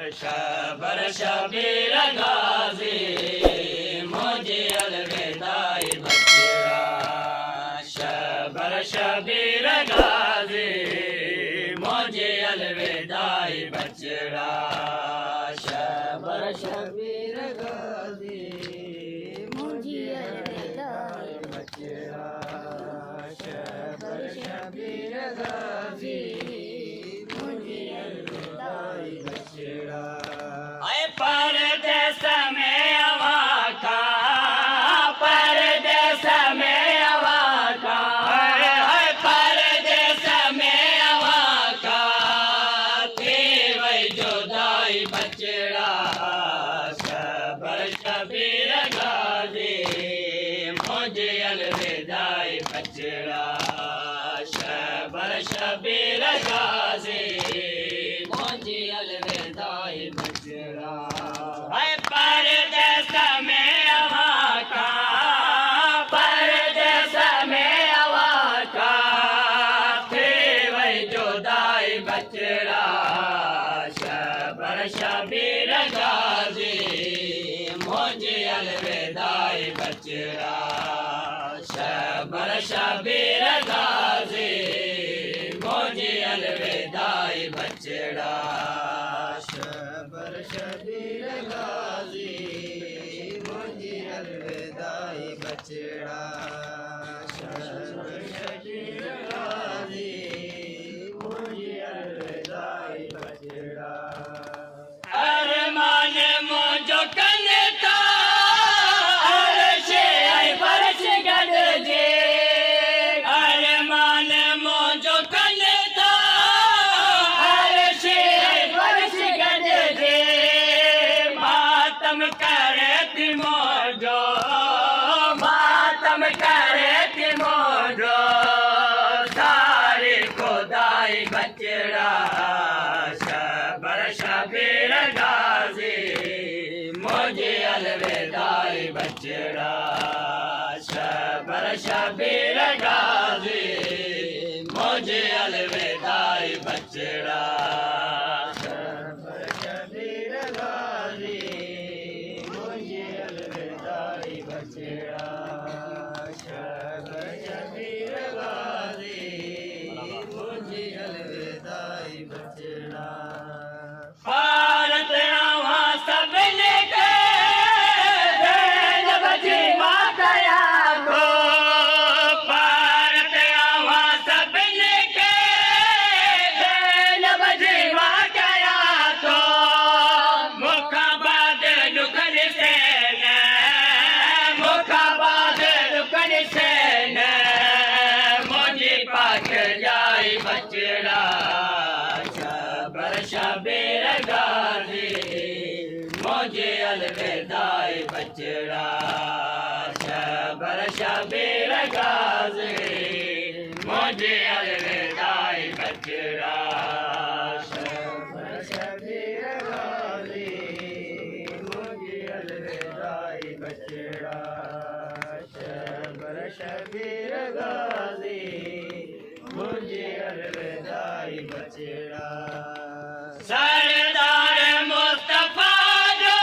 शबर शबीर गाजी मुझे अलविदाई बचड़ा। शबर शबीर गाजी मुझे अलविदाई बचड़ा। शबर शबीर गाजी मुझे अलविदाई बचड़ा। शबर शबीर गाजी परदेस में हवा का, परदेस में हवा का, परदेस में हवा का थी वही जुदाई बचड़ा। शबर शबीर गाजी मुझे अलविदाई बचड़ा। शबर शबीर गाजी मुझे अलविदाई बचड़ा। परदेस में हवा का, परदेस में हवा का थी वही जुदाई बचड़ा। शबर शबीर गाजी मुझे अलविदाई बचड़ा। शबर शबीर गाजी मुझे अलविदाई बचड़ा। शबर शबीर गाजी मुझे अलविदाई बचड़ा। शबर शबीर गाजी मुझे अलविदाई बचड़ा। अरमान मुझो कनता अर्शे आई फर्श गड़ जे। अरमान मुझो कनता अर्शे आई फर्श गड़ जे। मातम करती मोजो, मातम करती मोजो सारी खुदाई बचड़ा। शबर शबीर गाजी मुझे अलविदाई बचड़ा। शबर शबीर गाजी मुझे अलविदाई बचड़ा। शबर शबीर गाजी मुझे अलविदाई बचड़ा। शबर शबीर गाजी मुझे अलविदाई बचड़ा। भारत आवा सबने के देन बजी मातया को। भारत आवा सबने के देन बजी मातया को। मुखाबाद दुखन से न, मुखाबाद दुखन से न मुझे पाक जाई बचड़ा। शबर शबीर गाजी मुझे अलविदाई बचड़ा। शबर शबीर गाजी मुझे अलविदाई बचड़ा। शबर शबीर गाजी मुझे अलविदाई बचड़ा। शबर शबीर गाजी मुझे अलविदाई बचड़ा। सरदार मुस्तफा जो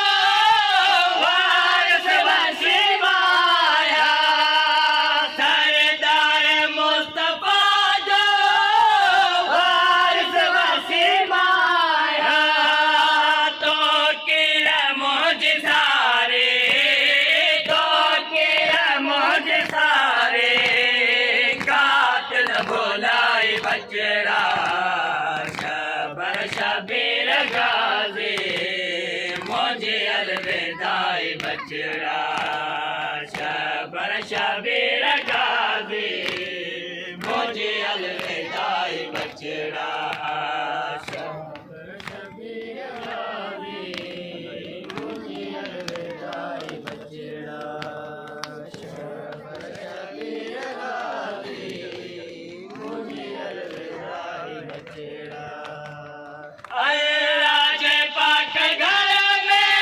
वारिस वसीम आया। सरदार मुस्तफा जो वारिस वसीम आया। तो किरा मुझे सारे, तो किरा मुझे सारे कातिल भुलाई बचड़ा। शबर शबीर गाजी मुझे अलविदाई बचड़ा। शबर शबीर गाजी मुझे अलविदाई बचड़ा। शबर शबीर गाजी मुझे अलविदाई बचड़ा। शबर शबीर गाजी मुझे अलविदाई बचड़ा। अल्लाह के पाक घर में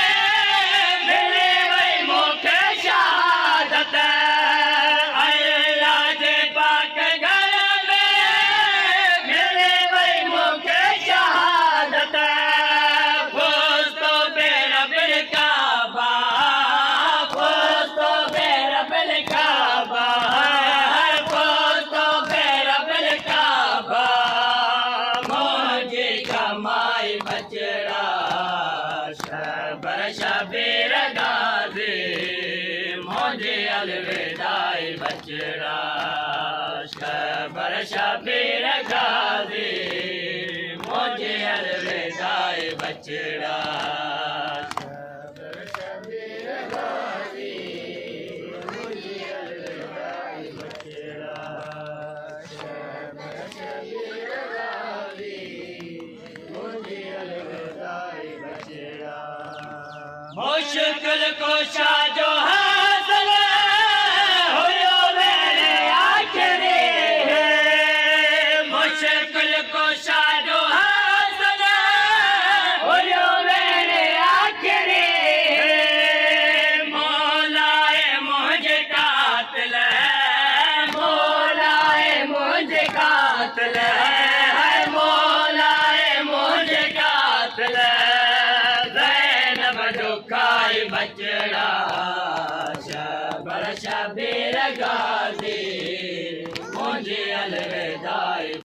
मिले वही मुख बचड़ा शबर शबीर गाजी मुझे अलविदाई बचड़ा शबर शबीर गाजी मुझे अलविदाई बचड़ा मुश्किल कोशा जो हासिल हुयो मेरे आखिरी है मुश्किल कोशा जो हासिल हुयो मेरे आखिरी है मौलाए मुझे कातिल है मौलाए मुझे कातिल है मौलाए मुझे कातिल ज़ैनब दुखाई बचड़ा शबर शबीर